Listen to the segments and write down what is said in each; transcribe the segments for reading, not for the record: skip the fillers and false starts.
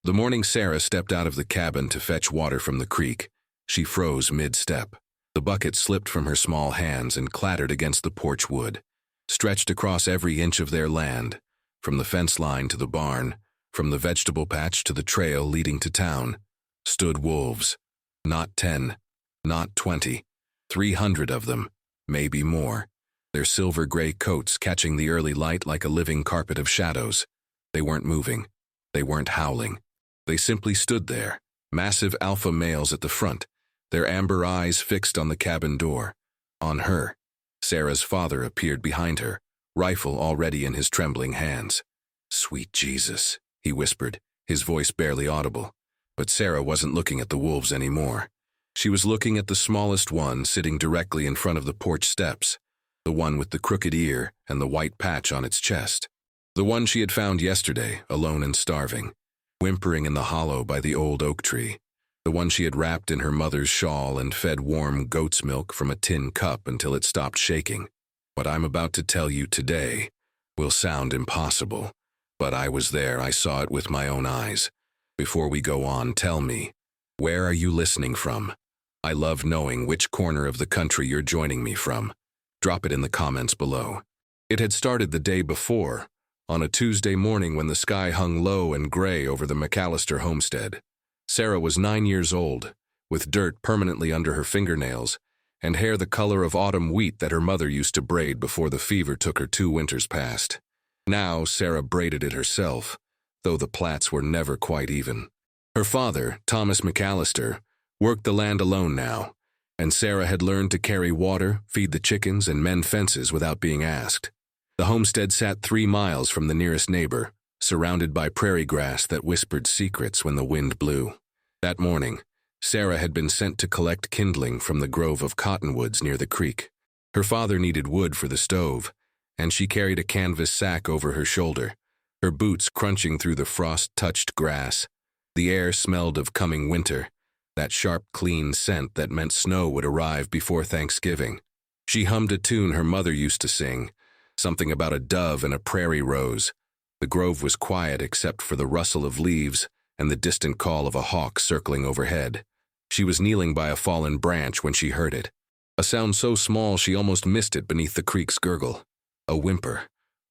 The morning Sarah stepped out of the cabin to fetch water from the creek, she froze mid-step. The bucket slipped from her small hands and clattered against the porch wood. Stretched across every inch of their land, from the fence line to the barn, from the vegetable patch to the trail leading to town, stood wolves. Not 10, not 20, 300 of them, maybe more. Their silver-gray coats catching the early light like a living carpet of shadows. They weren't moving. They weren't howling. They simply stood there, massive alpha males at the front, their amber eyes fixed on the cabin door. On her. Sarah's father appeared behind her, rifle already in his trembling hands. "Sweet Jesus," he whispered, his voice barely audible. But Sarah wasn't looking at the wolves anymore. She was looking at the smallest one sitting directly in front of the porch steps, the one with the crooked ear and the white patch on its chest. The one she had found yesterday, alone and starving, whimpering in the hollow by the old oak tree. The one she had wrapped in her mother's shawl and fed warm goat's milk from a tin cup until it stopped shaking. What I'm about to tell you today will sound impossible, but I was there, I saw it with my own eyes. Before we go on, tell me, where are you listening from? I love knowing which corner of the country you're joining me from. Drop it in the comments below. It had started the day before, on a Tuesday morning when the sky hung low and gray over the McAllister homestead. Sarah was 9 years old, with dirt permanently under her fingernails, and hair the color of autumn wheat that her mother used to braid before the fever took her 2 winters past. Now Sarah braided it herself, though the plaits were never quite even. Her father, Thomas McAllister, worked the land alone now, and Sarah had learned to carry water, feed the chickens, and mend fences without being asked. The homestead sat 3 miles from the nearest neighbor, surrounded by prairie grass that whispered secrets when the wind blew. That morning, Sarah had been sent to collect kindling from the grove of cottonwoods near the creek. Her father needed wood for the stove, and she carried a canvas sack over her shoulder, her boots crunching through the frost-touched grass. The air smelled of coming winter, that sharp, clean scent that meant snow would arrive before Thanksgiving. She hummed a tune her mother used to sing, something about a dove and a prairie rose. The grove was quiet except for the rustle of leaves and the distant call of a hawk circling overhead. She was kneeling by a fallen branch when she heard it. A sound so small she almost missed it beneath the creek's gurgle. A whimper,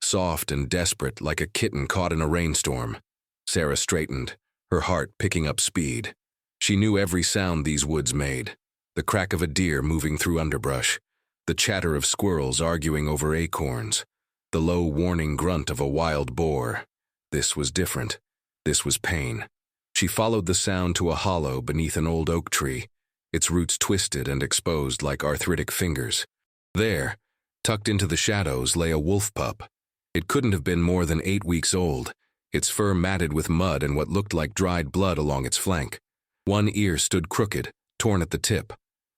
soft and desperate like a kitten caught in a rainstorm. Sarah straightened, her heart picking up speed. She knew every sound these woods made. The crack of a deer moving through underbrush, the chatter of squirrels arguing over acorns, the low warning grunt of a wild boar. This was different. This was pain. She followed the sound to a hollow beneath an old oak tree, its roots twisted and exposed like arthritic fingers. There, tucked into the shadows, lay a wolf pup. It couldn't have been more than 8 weeks old, its fur matted with mud and what looked like dried blood along its flank. One ear stood crooked, torn at the tip.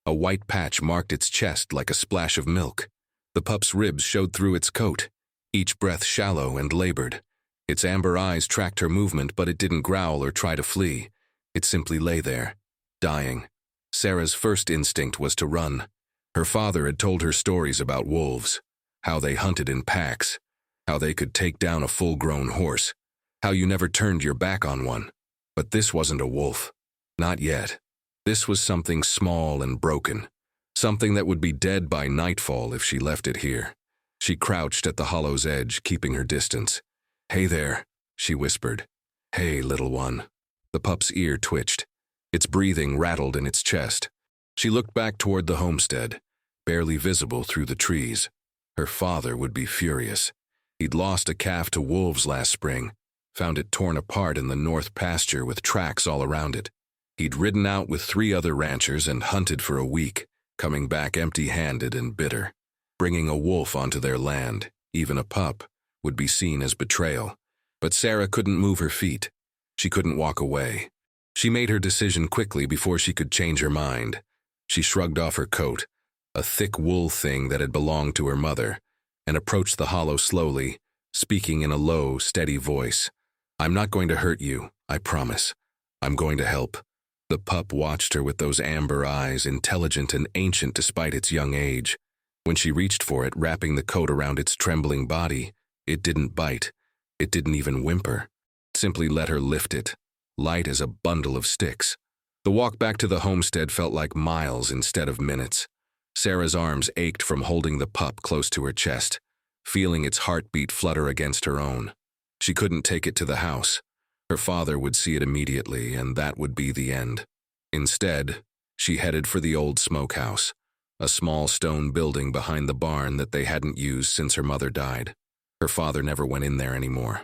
A white patch marked its chest like a splash of milk. The pup's ribs showed through its coat, each breath shallow and labored. Its amber eyes tracked her movement, but it didn't growl or try to flee. It simply lay there, dying. Sarah's first instinct was to run. Her father had told her stories about wolves, how they hunted in packs, how they could take down a full-grown horse, how you never turned your back on one. But this wasn't a wolf. Not yet. This was something small and broken, something that would be dead by nightfall if she left it here. She crouched at the hollow's edge, keeping her distance. "Hey there," she whispered. "Hey, little one." The pup's ear twitched. Its breathing rattled in its chest. She looked back toward the homestead, barely visible through the trees. Her father would be furious. He'd lost a calf to wolves last spring, found it torn apart in the north pasture with tracks all around it. He'd ridden out with 3 other ranchers and hunted for a week, coming back empty-handed and bitter. Bringing a wolf onto their land, even a pup, would be seen as betrayal. But Sarah couldn't move her feet. She couldn't walk away. She made her decision quickly before she could change her mind. She shrugged off her coat, a thick wool thing that had belonged to her mother, and approached the hollow slowly, speaking in a low, steady voice. "I'm not going to hurt you, I promise. I'm going to help." The pup watched her with those amber eyes, intelligent and ancient despite its young age. When she reached for it, wrapping the coat around its trembling body, it didn't bite. It didn't even whimper. Simply let her lift it, light as a bundle of sticks. The walk back to the homestead felt like miles instead of minutes. Sarah's arms ached from holding the pup close to her chest, feeling its heartbeat flutter against her own. She couldn't take it to the house. Her father would see it immediately, and that would be the end. Instead, she headed for the old smokehouse, a small stone building behind the barn that they hadn't used since her mother died. Her father never went in there anymore.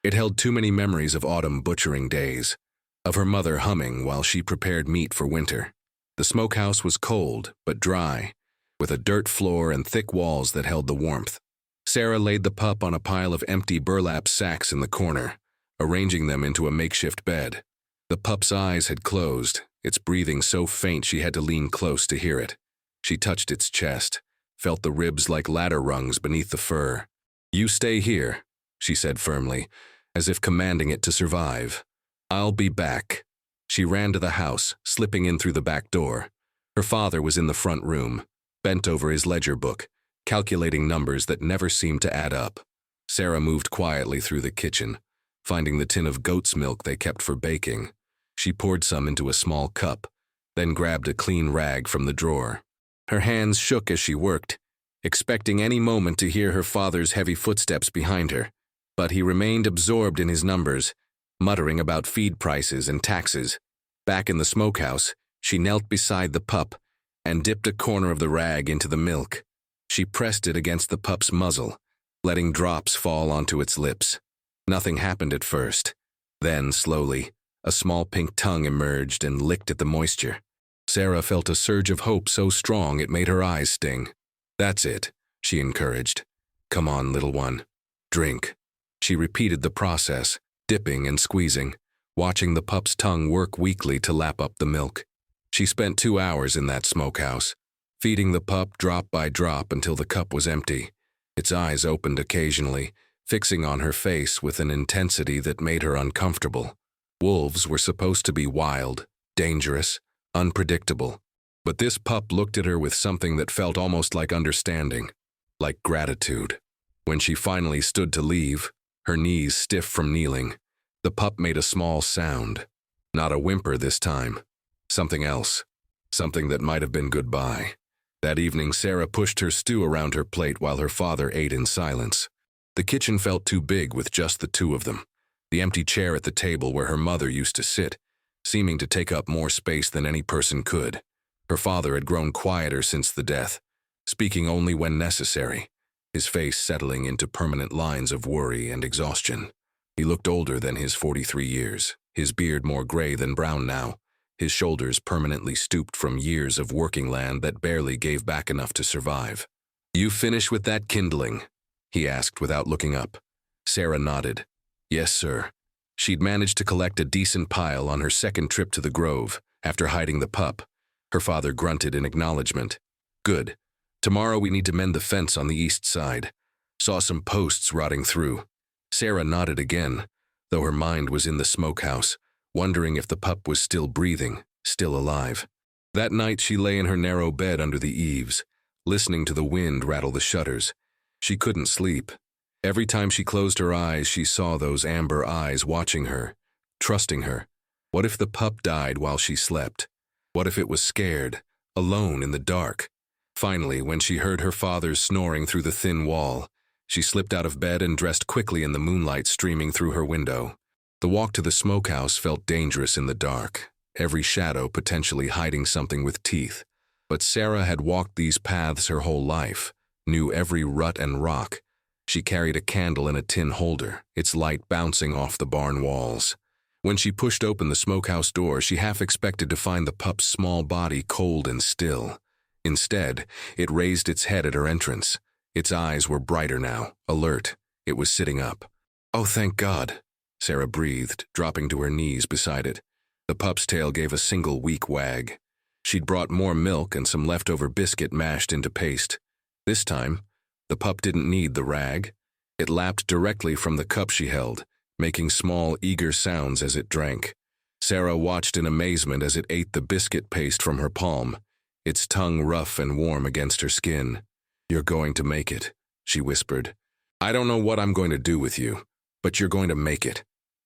It held too many memories of autumn butchering days, of her mother humming while she prepared meat for winter. The smokehouse was cold but dry, with a dirt floor and thick walls that held the warmth. Sarah laid the pup on a pile of empty burlap sacks in the corner, arranging them into a makeshift bed. The pup's eyes had closed, its breathing so faint she had to lean close to hear it. She touched its chest, felt the ribs like ladder rungs beneath the fur. "You stay here," she said firmly, as if commanding it to survive. "I'll be back." She ran to the house, slipping in through the back door. Her father was in the front room, bent over his ledger book, calculating numbers that never seemed to add up. Sarah moved quietly through the kitchen, finding the tin of goat's milk they kept for baking. She poured some into a small cup, then grabbed a clean rag from the drawer. Her hands shook as she worked, expecting any moment to hear her father's heavy footsteps behind her. But he remained absorbed in his numbers, muttering about feed prices and taxes. Back in the smokehouse, she knelt beside the pup and dipped a corner of the rag into the milk. She pressed it against the pup's muzzle, letting drops fall onto its lips. Nothing happened at first. Then, slowly, a small pink tongue emerged and licked at the moisture. Sarah felt a surge of hope so strong it made her eyes sting. "That's it," she encouraged. "Come on, little one. Drink." She repeated the process, dipping and squeezing, watching the pup's tongue work weakly to lap up the milk. She spent 2 hours in that smokehouse, feeding the pup drop by drop until the cup was empty. Its eyes opened occasionally, fixing on her face with an intensity that made her uncomfortable. Wolves were supposed to be wild, dangerous, unpredictable. But this pup looked at her with something that felt almost like understanding, like gratitude. When she finally stood to leave, her knees stiff from kneeling, the pup made a small sound. Not a whimper this time. Something else. Something that might have been goodbye. That evening, Sarah pushed her stew around her plate while her father ate in silence. The kitchen felt too big with just the two of them. The empty chair at the table where her mother used to sit, seeming to take up more space than any person could. Her father had grown quieter since the death, speaking only when necessary, his face settling into permanent lines of worry and exhaustion. He looked older than his 43 years, his beard more gray than brown now, his shoulders permanently stooped from years of working land that barely gave back enough to survive. "You finish with that kindling?" he asked without looking up. Sarah nodded. "Yes, sir." She'd managed to collect a decent pile on her second trip to the grove, after hiding the pup. Her father grunted in acknowledgement. "Good. Tomorrow we need to mend the fence on the east side. Saw some posts rotting through." Sarah nodded again, though her mind was in the smokehouse, wondering if the pup was still breathing, still alive. That night she lay in her narrow bed under the eaves, listening to the wind rattle the shutters. She couldn't sleep. Every time she closed her eyes, she saw those amber eyes watching her, trusting her. What if the pup died while she slept? What if it was scared, alone in the dark? Finally, when she heard her father's snoring through the thin wall, she slipped out of bed and dressed quickly in the moonlight streaming through her window. The walk to the smokehouse felt dangerous in the dark, every shadow potentially hiding something with teeth. But Sarah had walked these paths her whole life, knew every rut and rock. She carried a candle in a tin holder, its light bouncing off the barn walls. When she pushed open the smokehouse door, she half expected to find the pup's small body cold and still. Instead, it raised its head at her entrance. Its eyes were brighter now, alert. It was sitting up. "Oh, thank God," Sarah breathed, dropping to her knees beside it. The pup's tail gave a single weak wag. She'd brought more milk and some leftover biscuit mashed into paste. This time, the pup didn't need the rag. It lapped directly from the cup she held, making small, eager sounds as it drank. Sarah watched in amazement as it ate the biscuit paste from her palm, its tongue rough and warm against her skin. "You're going to make it," she whispered. "I don't know what I'm going to do with you, but you're going to make it."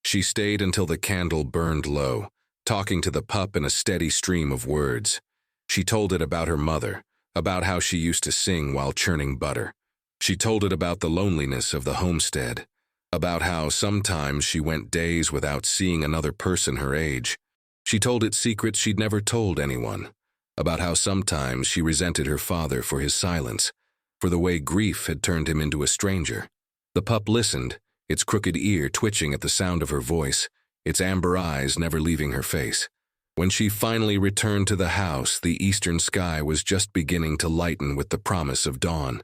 She stayed until the candle burned low, talking to the pup in a steady stream of words. She told it about her mother, about how she used to sing while churning butter. She told it about the loneliness of the homestead, about how sometimes she went days without seeing another person her age. She told it secrets she'd never told anyone, about how sometimes she resented her father for his silence, for the way grief had turned him into a stranger. The pup listened, its crooked ear twitching at the sound of her voice, its amber eyes never leaving her face. When she finally returned to the house, the eastern sky was just beginning to lighten with the promise of dawn.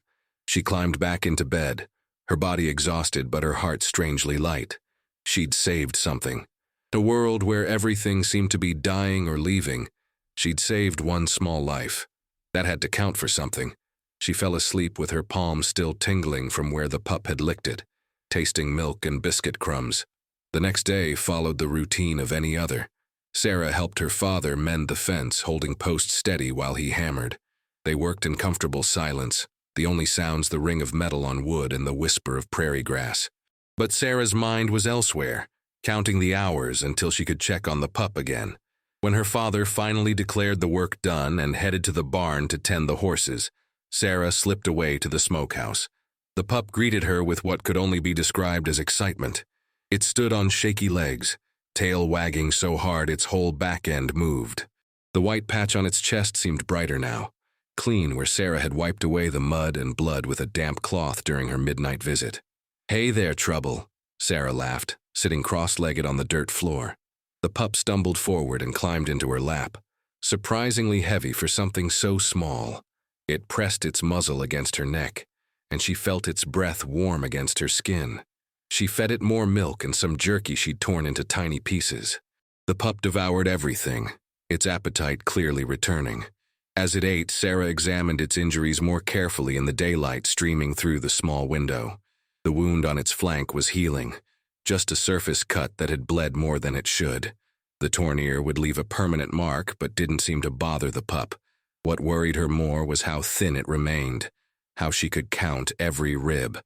She climbed back into bed, her body exhausted but her heart strangely light. She'd saved something. In a world where everything seemed to be dying or leaving, she'd saved one small life. That had to count for something. She fell asleep with her palm still tingling from where the pup had licked it, tasting milk and biscuit crumbs. The next day followed the routine of any other. Sarah helped her father mend the fence, holding posts steady while he hammered. They worked in comfortable silence, the only sounds the ring of metal on wood and the whisper of prairie grass. But Sarah's mind was elsewhere, counting the hours until she could check on the pup again. When her father finally declared the work done and headed to the barn to tend the horses, Sarah slipped away to the smokehouse. The pup greeted her with what could only be described as excitement. It stood on shaky legs, tail wagging so hard its whole back end moved. The white patch on its chest seemed brighter now, clean where Sarah had wiped away the mud and blood with a damp cloth during her midnight visit. "Hey there, Trouble," Sarah laughed, sitting cross-legged on the dirt floor. The pup stumbled forward and climbed into her lap, surprisingly heavy for something so small. It pressed its muzzle against her neck, and she felt its breath warm against her skin. She fed it more milk and some jerky she'd torn into tiny pieces. The pup devoured everything, its appetite clearly returning. As it ate, Sarah examined its injuries more carefully in the daylight streaming through the small window. The wound on its flank was healing, just a surface cut that had bled more than it should. The torn ear would leave a permanent mark but didn't seem to bother the pup. What worried her more was how thin it remained, how she could count every rib.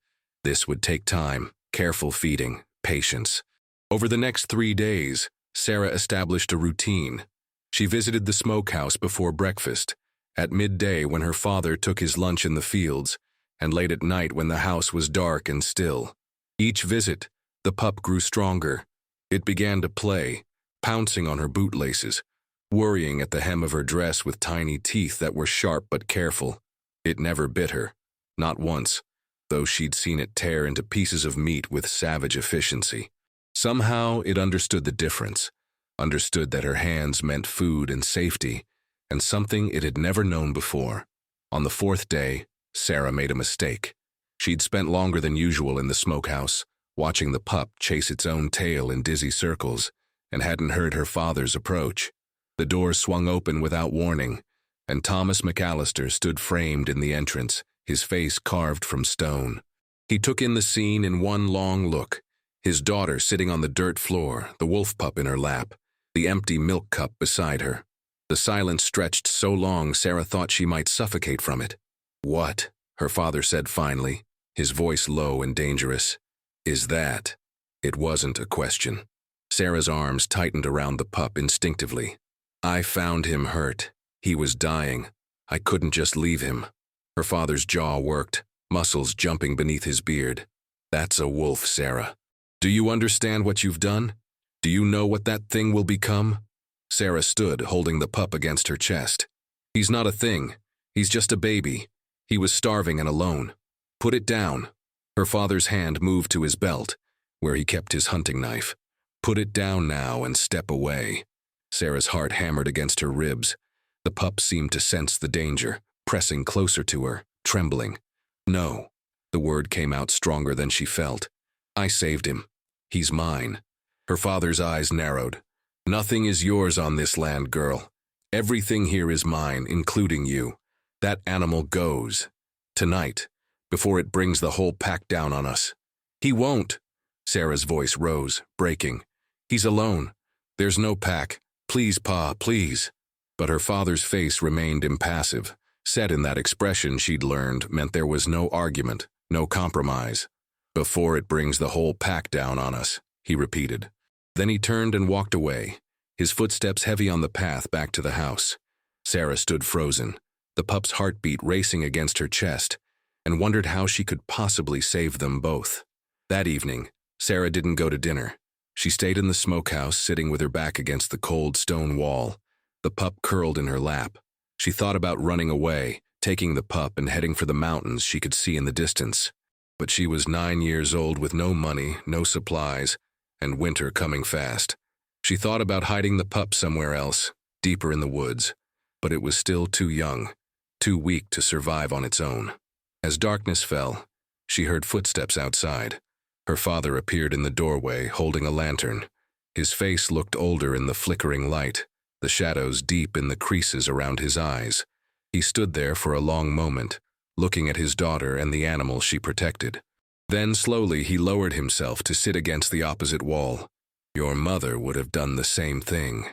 This would take time, careful feeding, patience. Over the next 3 days, Sarah established a routine. She visited the smokehouse before breakfast, at midday when her father took his lunch in the fields, and late at night when the house was dark and still. Each visit, the pup grew stronger. It began to play, pouncing on her bootlaces, worrying at the hem of her dress with tiny teeth that were sharp but careful. It never bit her, not once, though she'd seen it tear into pieces of meat with savage efficiency. Somehow it understood the difference, understood that her hands meant food and safety, and something it had never known before. On the 4th day, Sarah made a mistake. She'd spent longer than usual in the smokehouse, watching the pup chase its own tail in dizzy circles, and hadn't heard her father's approach. The door swung open without warning, and Thomas McAllister stood framed in the entrance, his face carved from stone. He took in the scene in one long look, his daughter sitting on the dirt floor, the wolf pup in her lap, the empty milk cup beside her. The silence stretched so long Sarah thought she might suffocate from it. "What?" her father said finally, his voice low and dangerous. "Is that?" It wasn't a question. Sarah's arms tightened around the pup instinctively. "I found him hurt. He was dying. I couldn't just leave him." Her father's jaw worked, muscles jumping beneath his beard. "That's a wolf, Sarah. Do you understand what you've done? Do you know what that thing will become?" Sarah stood, holding the pup against her chest. "He's not a thing. He's just a baby. He was starving and alone. Put it down." Her father's hand moved to his belt, where he kept his hunting knife. "Put it down now and step away." Sarah's heart hammered against her ribs. The pup seemed to sense the danger, pressing closer to her, trembling. "No." The word came out stronger than she felt. "I saved him. He's mine." Her father's eyes narrowed. "Nothing is yours on this land, girl. Everything here is mine, including you. That animal goes. Tonight, before it brings the whole pack down on us." "He won't." Sarah's voice rose, breaking. "He's alone. There's no pack. Please, Pa, please." But her father's face remained impassive, set in that expression she'd learned meant there was no argument, no compromise. "Before it brings the whole pack down on us," he repeated. Then he turned and walked away, his footsteps heavy on the path back to the house. Sarah stood frozen, the pup's heartbeat racing against her chest, and wondered how she could possibly save them both. That evening, Sarah didn't go to dinner. She stayed in the smokehouse, sitting with her back against the cold stone wall, the pup curled in her lap. She thought about running away, taking the pup and heading for the mountains she could see in the distance. But she was 9 years old with no money, no supplies, and winter coming fast. She thought about hiding the pup somewhere else, deeper in the woods, but it was still too young, too weak to survive on its own. As darkness fell, she heard footsteps outside. Her father appeared in the doorway, holding a lantern. His face looked older in the flickering light, the shadows deep in the creases around his eyes. He stood there for a long moment, looking at his daughter and the animal she protected. Then slowly he lowered himself to sit against the opposite wall. "Your mother would have done the same thing,"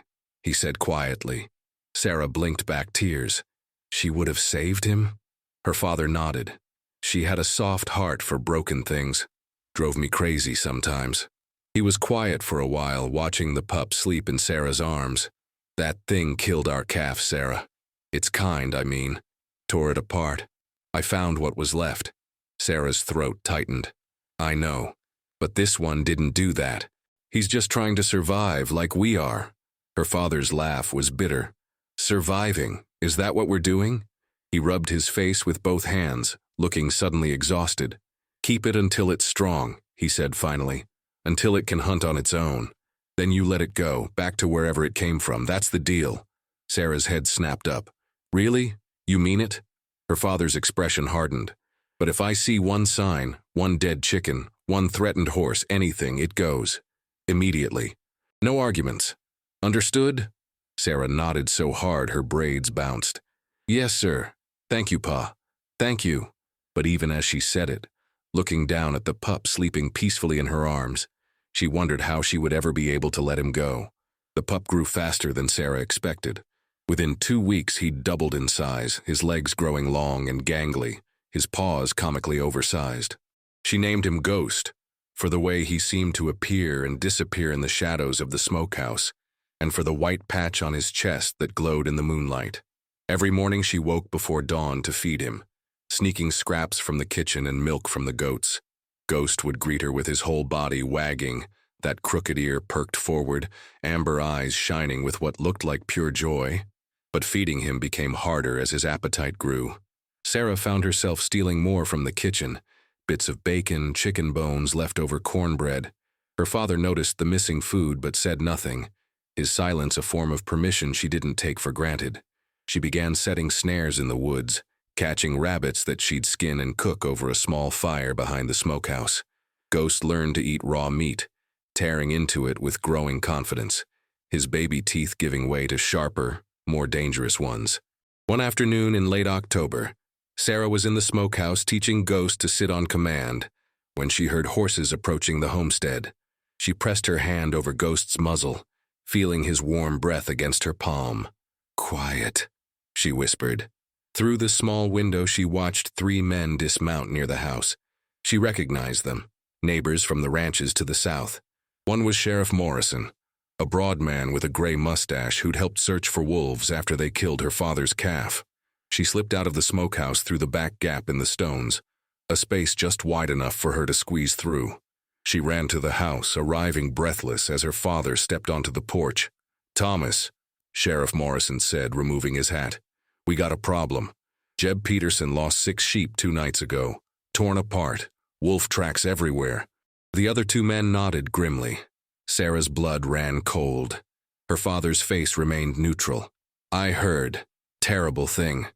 he said quietly. Sarah blinked back tears. She would have saved him? Her father nodded. She had a soft heart for broken things. Drove me crazy sometimes. He was quiet for a while, watching the pup sleep in Sarah's arms. "That thing killed our calf, Sarah. Its kind, I mean. Tore it apart. I found what was left." Sarah's throat tightened. "I know. But this one didn't do that. He's just trying to survive like we are." Her father's laugh was bitter. "Surviving? Is that what we're doing?" He rubbed his face with both hands, looking suddenly exhausted. "Keep it until it's strong," he said finally. "Until it can hunt on its own. Then you let it go, back to wherever it came from. That's the deal." Sarah's head snapped up. "Really? You mean it?" Her father's expression hardened. "But if I see one sign, one dead chicken, one threatened horse, anything, it goes. Immediately. No arguments. Understood?" Sarah nodded so hard her braids bounced. "Yes, sir. Thank you, Pa. Thank you." But even as she said it, looking down at the pup sleeping peacefully in her arms, she wondered how she would ever be able to let him go. The pup grew faster than Sarah expected. Within 2 weeks, he'd doubled in size, his legs growing long and gangly, his paws comically oversized. She named him Ghost, for the way he seemed to appear and disappear in the shadows of the smokehouse, and for the white patch on his chest that glowed in the moonlight. Every morning she woke before dawn to feed him, sneaking scraps from the kitchen and milk from the goats. Ghost would greet her with his whole body wagging, that crooked ear perked forward, amber eyes shining with what looked like pure joy. But feeding him became harder as his appetite grew. Sarah found herself stealing more from the kitchen, bits of bacon, chicken bones, leftover cornbread. Her father noticed the missing food but said nothing, his silence a form of permission she didn't take for granted. She began setting snares in the woods, catching rabbits that she'd skin and cook over a small fire behind the smokehouse. Ghost learned to eat raw meat, tearing into it with growing confidence, his baby teeth giving way to sharper, more dangerous ones. One afternoon in late October, Sarah was in the smokehouse teaching Ghost to sit on command when she heard horses approaching the homestead. She pressed her hand over Ghost's muzzle, feeling his warm breath against her palm. "Quiet," she whispered. Through the small window she watched 3 men dismount near the house. She recognized them, neighbors from the ranches to the south. One was Sheriff Morrison, a broad man with a gray mustache who'd helped search for wolves after they killed her father's calf. She slipped out of the smokehouse through the back gap in the stones, a space just wide enough for her to squeeze through. She ran to the house, arriving breathless as her father stepped onto the porch. "Thomas," Sheriff Morrison said, removing his hat. "We got a problem. Jeb Peterson lost 6 sheep 2 nights ago, torn apart, wolf tracks everywhere." The other 2 men nodded grimly. Sarah's blood ran cold. Her father's face remained neutral. "I heard. Terrible thing.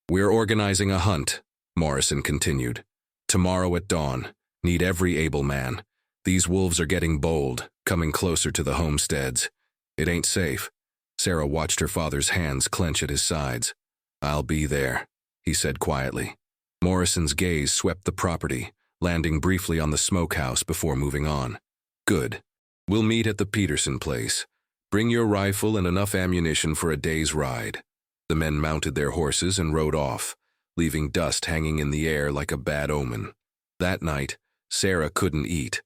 We're organizing a hunt," Morrison continued. "Tomorrow at dawn. Need every able man. These wolves are getting bold, coming closer to the homesteads. It ain't safe." Sarah watched her father's hands clench at his sides. "I'll be there," he said quietly. Morrison's gaze swept the property, landing briefly on the smokehouse before moving on. "Good. We'll meet at the Peterson place. Bring your rifle and enough ammunition for a day's ride." The men mounted their horses and rode off, leaving dust hanging in the air like a bad omen. That night, Sarah couldn't eat.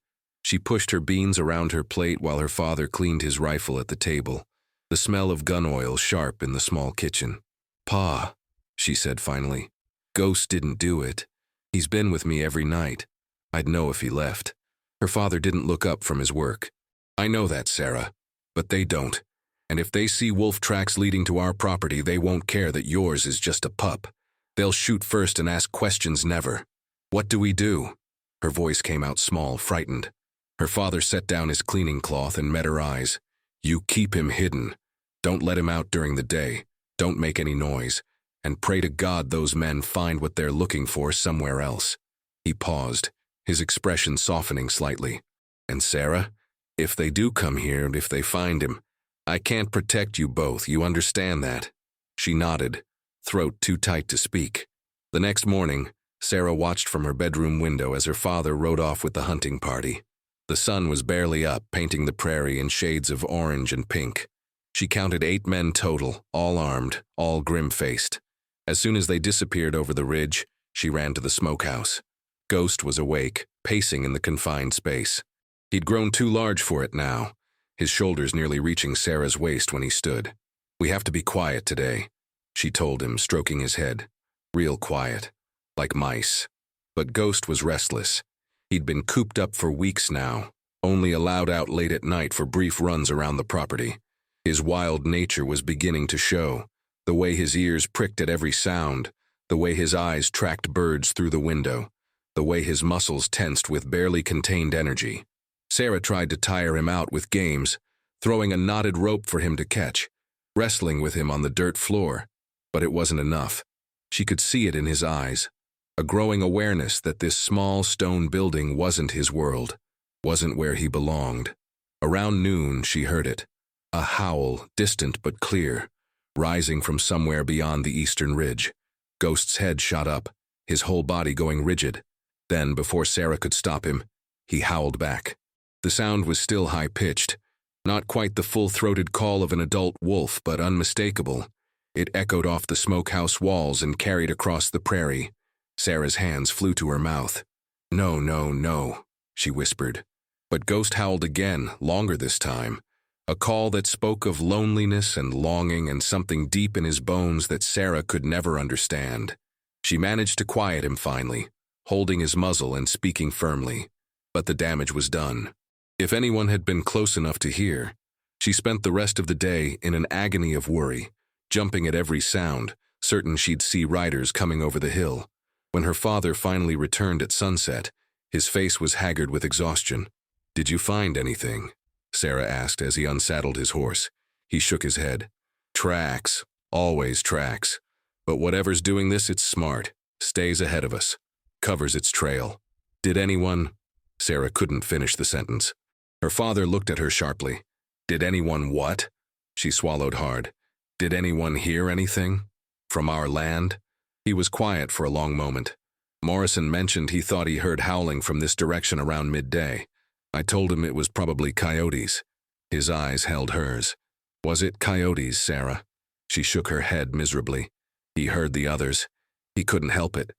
She pushed her beans around her plate while her father cleaned his rifle at the table, the smell of gun oil sharp in the small kitchen. "Pa," she said finally, "Ghost didn't do it. He's been with me every night. I'd know if he left." Her father didn't look up from his work. "I know that, Sarah, but they don't. And if they see wolf tracks leading to our property, they won't care that yours is just a pup. They'll shoot first and ask questions never. What do we do?" Her voice came out small, frightened. Her father set down his cleaning cloth and met her eyes. "You keep him hidden. Don't let him out during the day. Don't make any noise. And pray to God those men find what they're looking for somewhere else." He paused, his expression softening slightly. "And Sarah, if they do come here and if they find him, I can't protect you both, you understand that?" She nodded, throat too tight to speak. The next morning, Sarah watched from her bedroom window as her father rode off with the hunting party. The sun was barely up, painting the prairie in shades of orange and pink. She counted 8 men total, all armed, all grim-faced. As soon as they disappeared over the ridge, she ran to the smokehouse. Ghost was awake, pacing in the confined space. He'd grown too large for it now, his shoulders nearly reaching Sarah's waist when he stood. "We have to be quiet today," she told him, stroking his head. "Real quiet, like mice." But Ghost was restless. He'd been cooped up for weeks now, only allowed out late at night for brief runs around the property. His wild nature was beginning to show, the way his ears pricked at every sound, the way his eyes tracked birds through the window, the way his muscles tensed with barely contained energy. Sarah tried to tire him out with games, throwing a knotted rope for him to catch, wrestling with him on the dirt floor, but it wasn't enough. She could see it in his eyes, a growing awareness that this small stone building wasn't his world, wasn't where he belonged. Around noon, she heard it, a howl, distant but clear, rising from somewhere beyond the eastern ridge. Ghost's head shot up, his whole body going rigid. Then, before Sarah could stop him, he howled back. The sound was still high-pitched, not quite the full-throated call of an adult wolf, but unmistakable. It echoed off the smokehouse walls and carried across the prairie. Sarah's hands flew to her mouth. "No, no, no," she whispered. But Ghost howled again, longer this time, a call that spoke of loneliness and longing and something deep in his bones that Sarah could never understand. She managed to quiet him finally, holding his muzzle and speaking firmly. But the damage was done. If anyone had been close enough to hear, she spent the rest of the day in an agony of worry, jumping at every sound, certain she'd see riders coming over the hill. When her father finally returned at sunset, his face was haggard with exhaustion. "Did you find anything?" Sarah asked as he unsaddled his horse. He shook his head. "Tracks. Always tracks. But whatever's doing this, it's smart. Stays ahead of us. Covers its trail. Did anyone—" Sarah couldn't finish the sentence. Her father looked at her sharply. "Did anyone what?" She swallowed hard. "Did anyone hear anything? From our land?" He was quiet for a long moment. "Morrison mentioned he thought he heard howling from this direction around midday. I told him it was probably coyotes." His eyes held hers. "Was it coyotes, Sarah?" She shook her head miserably. "He heard the others. He couldn't help it.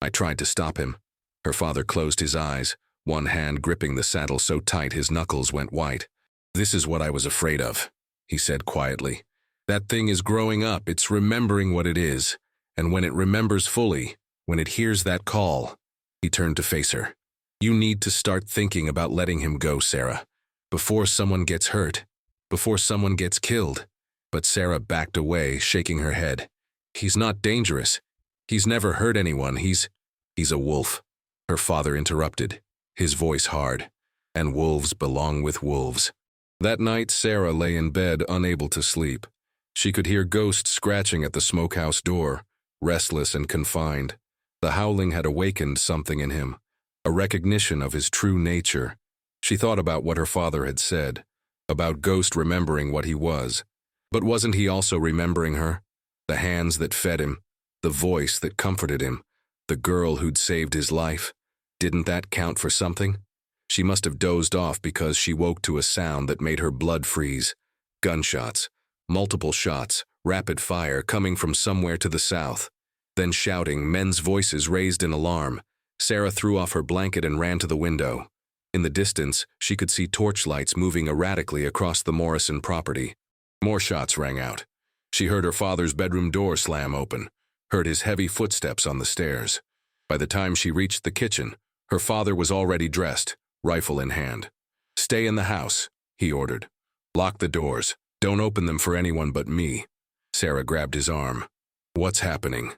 I tried to stop him." Her father closed his eyes, one hand gripping the saddle so tight his knuckles went white. "This is what I was afraid of," he said quietly. "That thing is growing up, it's remembering what it is, and when it remembers fully, when it hears that call—" He turned to face her. "You need to start thinking about letting him go, Sarah, before someone gets hurt, before someone gets killed." But Sarah backed away, shaking her head. "He's not dangerous. He's never hurt anyone. He's a wolf." Her father interrupted, his voice hard. "And wolves belong with wolves." That night, Sarah lay in bed, unable to sleep. She could hear Ghost scratching at the smokehouse door, restless and confined. The howling had awakened something in him, a recognition of his true nature. She thought about what her father had said, about Ghost remembering what he was. But wasn't he also remembering her? The hands that fed him, the voice that comforted him, the girl who'd saved his life. Didn't that count for something? She must have dozed off because she woke to a sound that made her blood freeze. Gunshots, multiple shots, rapid fire coming from somewhere to the south. Then shouting, men's voices raised in alarm. Sarah threw off her blanket and ran to the window. In the distance, she could see torchlights moving erratically across the Morrison property. More shots rang out. She heard her father's bedroom door slam open, heard his heavy footsteps on the stairs. By the time she reached the kitchen, her father was already dressed, rifle in hand. "Stay in the house," he ordered. "Lock the doors. Don't open them for anyone but me." Sarah grabbed his arm. "What's happening?"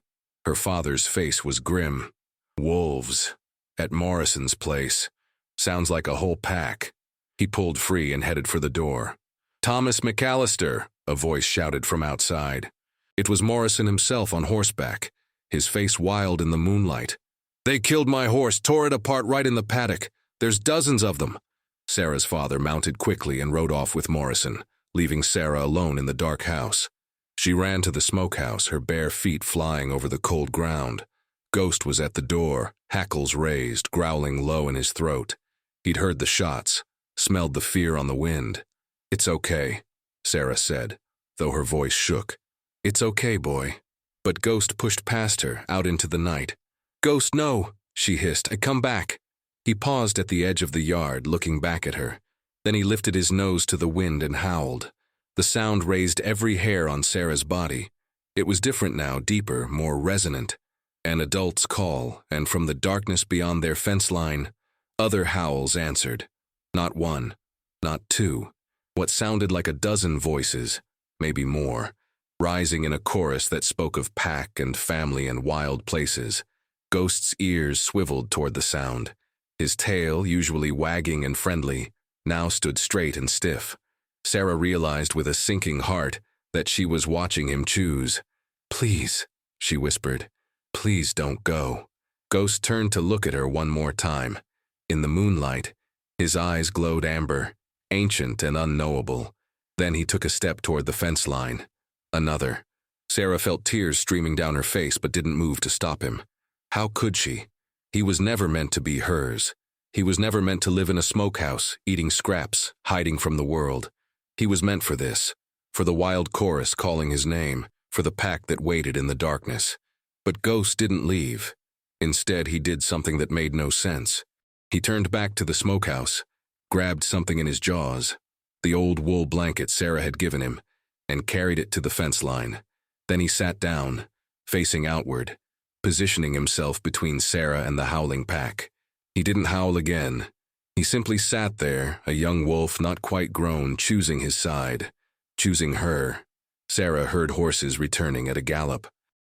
Her father's face was grim. "Wolves. At Morrison's place. Sounds like a whole pack." He pulled free and headed for the door. "Thomas McAllister," a voice shouted from outside. It was Morrison himself on horseback, his face wild in the moonlight. "They killed my horse, tore it apart right in the paddock. There's dozens of them." Sarah's father mounted quickly and rode off with Morrison, leaving Sarah alone in the dark house. She ran to the smokehouse, her bare feet flying over the cold ground. Ghost was at the door, hackles raised, growling low in his throat. He'd heard the shots, smelled the fear on the wind. "It's okay," Sarah said, though her voice shook. "It's okay, boy." But Ghost pushed past her, out into the night. "Ghost, no," she hissed. "I come back." He paused at the edge of the yard, looking back at her. Then he lifted his nose to the wind and howled. The sound raised every hair on Sarah's body. It was different now, deeper, more resonant. An adult's call, and from the darkness beyond their fence line, other howls answered. Not one, not two. What sounded like a dozen voices, maybe more, rising in a chorus that spoke of pack and family and wild places. Ghost's ears swiveled toward the sound. His tail, usually wagging and friendly, now stood straight and stiff. Sarah realized with a sinking heart that she was watching him choose. "Please," she whispered, "please don't go." Ghost turned to look at her one more time. In the moonlight, his eyes glowed amber, ancient and unknowable. Then he took a step toward the fence line. Another. Sarah felt tears streaming down her face but didn't move to stop him. How could she? He was never meant to be hers. He was never meant to live in a smokehouse, eating scraps, hiding from the world. He was meant for this, for the wild chorus calling his name, for the pack that waited in the darkness. But Ghost didn't leave. Instead, he did something that made no sense. He turned back to the smokehouse, grabbed something in his jaws, the old wool blanket Sarah had given him, and carried it to the fence line. Then he sat down, facing outward, positioning himself between Sarah and the howling pack. He didn't howl again. He simply sat there, a young wolf not quite grown, choosing his side, choosing her. Sarah heard horses returning at a gallop.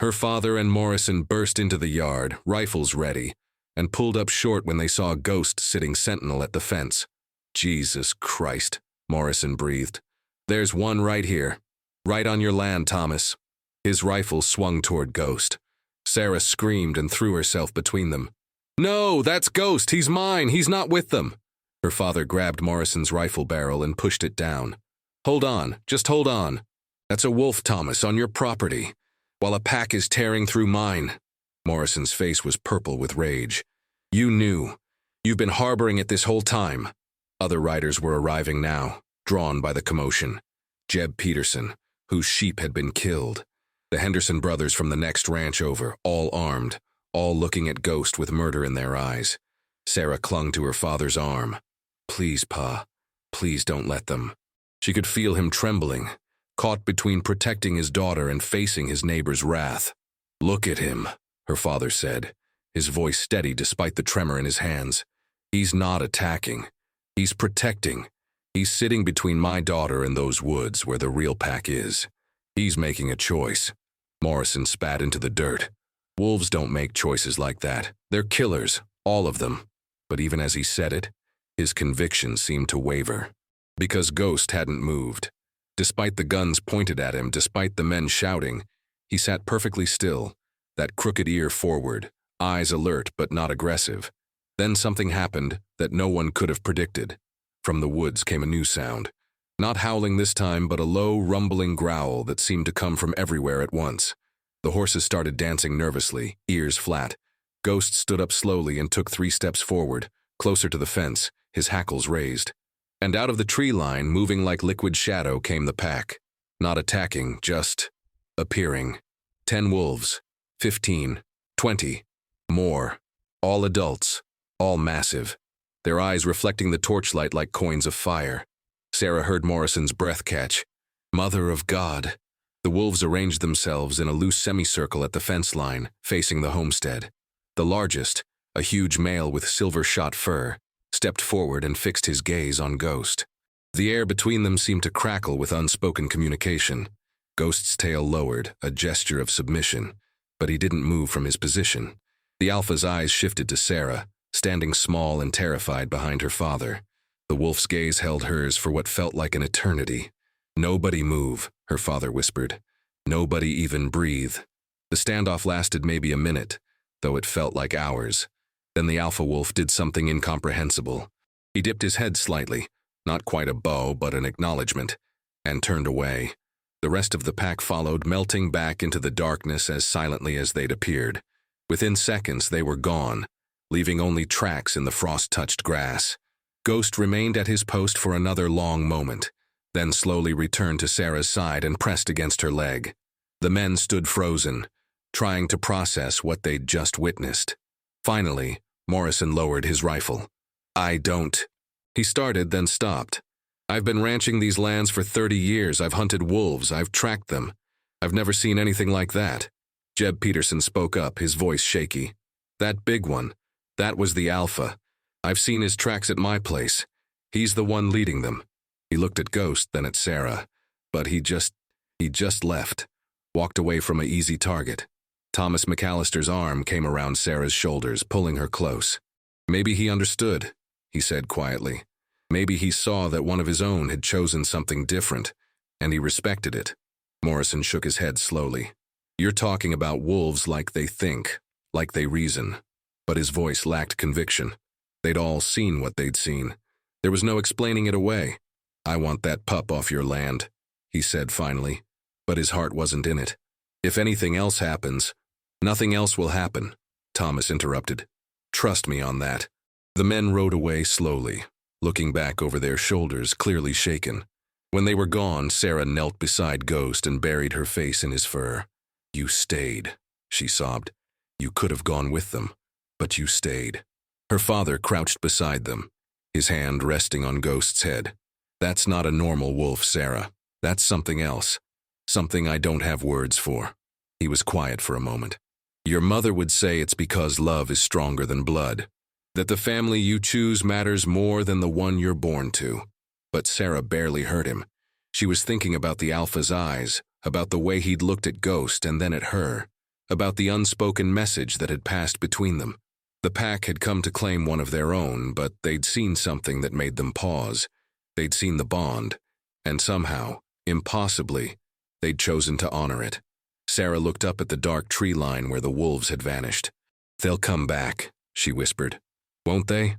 Her father and Morrison burst into the yard, rifles ready, and pulled up short when they saw Ghost sitting sentinel at the fence. "Jesus Christ," Morrison breathed. "There's one right here. Right on your land, Thomas." His rifle swung toward Ghost. Sarah screamed and threw herself between them. "No, that's Ghost. He's mine. He's not with them." Her father grabbed Morrison's rifle barrel and pushed it down. "Hold on. Just hold on. That's a wolf, Thomas, on your property, while a pack is tearing through mine." Morrison's face was purple with rage. "You knew. You've been harboring it this whole time." Other riders were arriving now, drawn by the commotion. Jeb Peterson, whose sheep had been killed. The Henderson brothers from the next ranch over, all armed, all looking at Ghost with murder in their eyes. Sarah clung to her father's arm. "Please, Pa. Please don't let them." She could feel him trembling, caught between protecting his daughter and facing his neighbor's wrath. "Look at him," her father said, his voice steady despite the tremor in his hands. "He's not attacking. He's protecting. He's sitting between my daughter and those woods where the real pack is. He's making a choice." Morrison spat into the dirt. "Wolves don't make choices like that. They're killers, all of them." But even as he said it, his conviction seemed to waver. Because Ghost hadn't moved. Despite the guns pointed at him, despite the men shouting, he sat perfectly still, that crooked ear forward, eyes alert but not aggressive. Then something happened that no one could have predicted. From the woods came a new sound. Not howling this time, but a low, rumbling growl that seemed to come from everywhere at once. The horses started dancing nervously, ears flat. Ghost stood up slowly and took 3 steps forward, closer to the fence, his hackles raised. And out of the tree line, moving like liquid shadow, came the pack. Not attacking, just appearing. 10 wolves, 15, 20, more. All adults, all massive. their eyes reflecting the torchlight like coins of fire. Sarah heard Morrison's breath catch. Mother of God. The wolves arranged themselves in a loose semicircle at the fence line, facing the homestead. The largest, a huge male with silver-shot fur, stepped forward and fixed his gaze on Ghost. The air between them seemed to crackle with unspoken communication. Ghost's tail lowered, a gesture of submission, but he didn't move from his position. The alpha's eyes shifted to Sarah, standing small and terrified behind her father. The wolf's gaze held hers for what felt like an eternity. "Nobody move," her father whispered. "Nobody even breathe." The standoff lasted maybe a minute, though it felt like hours. Then the alpha wolf did something incomprehensible. He dipped his head slightly, not quite a bow but an acknowledgement, and turned away. The rest of the pack followed, melting back into the darkness as silently as they'd appeared. Within seconds they were gone, leaving only tracks in the frost-touched grass. Ghost remained at his post for another long moment, then slowly returned to Sarah's side and pressed against her leg. The men stood frozen, trying to process what they'd just witnessed. Finally, Morrison lowered his rifle. "I don't..." He started, then stopped. "I've been ranching these lands for 30 years. I've hunted wolves. I've tracked them. I've never seen anything like that." Jeb Peterson spoke up, his voice shaky. "That big one, that was the alpha. I've seen his tracks at my place. He's the one leading them." He looked at Ghost, then at Sarah. But he just left, walked away from an easy target. Thomas McAllister's arm came around Sarah's shoulders, pulling her close. "Maybe he understood," he said quietly. "Maybe he saw that one of his own had chosen something different, and he respected it." Morrison shook his head slowly. "You're talking about wolves like they think, like they reason." But his voice lacked conviction. They'd all seen what they'd seen. There was no explaining it away. "I want that pup off your land," he said finally, but his heart wasn't in it. "If anything else happens..." "Nothing else will happen," Thomas interrupted. "Trust me on that." The men rode away slowly, looking back over their shoulders, clearly shaken. When they were gone, Sarah knelt beside Ghost and buried her face in his fur. "You stayed," she sobbed. "You could have gone with them, but you stayed." Her father crouched beside them, his hand resting on Ghost's head. "That's not a normal wolf, Sarah. That's something else. Something I don't have words for." He was quiet for a moment. "Your mother would say it's because love is stronger than blood, that the family you choose matters more than the one you're born to." But Sarah barely heard him. She was thinking about the alpha's eyes, about the way he'd looked at Ghost and then at her, about the unspoken message that had passed between them. The pack had come to claim one of their own, but they'd seen something that made them pause. They'd seen the bond, and somehow, impossibly, they'd chosen to honor it. Sarah looked up at the dark tree line where the wolves had vanished. "They'll come back," she whispered. "Won't they?"